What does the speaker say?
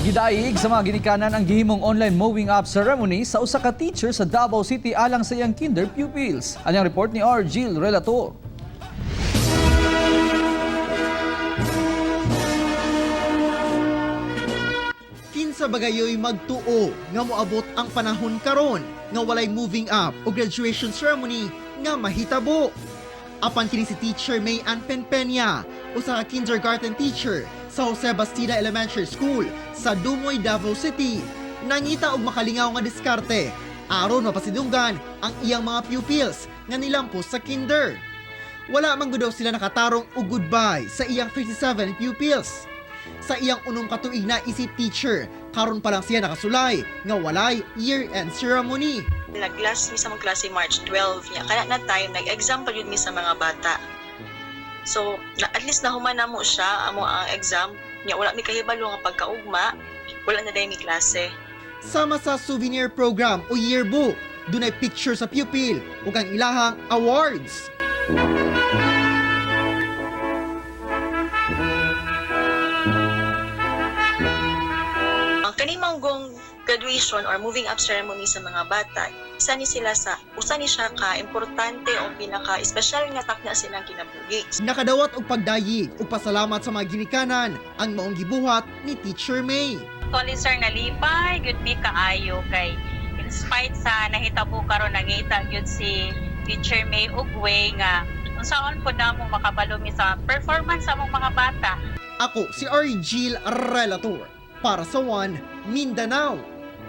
Gidaig sa mga ginikanan ang gihimong online mowing up ceremony sa usa ka teacher sa Davao City alang sa iyang kinder pupils. Anyang report ni R. Jill Relator. Kinsa bagayoy magtuo nga moabot ang panahon karon nga walay moving up o graduation ceremony nga mahitabo. Apan kini si Teacher May Ann Penpenya, usa ka kindergarten teacher sa Jose Bastida Elementary School sa Dumoy, Davao City. Nangita og makalingaw nga diskarte aron mapasidunggan ang iyang mga pupils nga nilampos sa kinder. Wala man gud daw sila nakatarong og goodbye sa iyang 37 pupils. Sa iyang unong katuig na isip teacher, karon pa lang siya nakasulay nga walay year-end ceremony. Nag-last mi sa mga klase March 12 niya. Kaya na time, nag-exam pa yun mi sa mga bata. So, at least nahumana mo siya, amo ang exam. Niya, wala mi kahibalo nga pagkaugma, wala na dahil mi klase. Sama sa souvenir program o yearbook, dunay picture sa pupil ug ang ilahang awards. Ang kanimanggong graduation or moving up ceremony sa mga bata, usa ni siya ka importante o pinaka-espesyal nga takna silang kinabuhi. Nakadawat og pagdayig ug pasalamat sa mga ginikanan ang maong gibuhat ni Teacher May. Actually, sir, nalipay, good be kaayo kay in spite sa nahitabo karon nangita gyud si Teacher May og way nga unsaon po na mo makabalo mi sa performance sa among mga bata. Ako si R. Jill Relator para sa One Mindanao.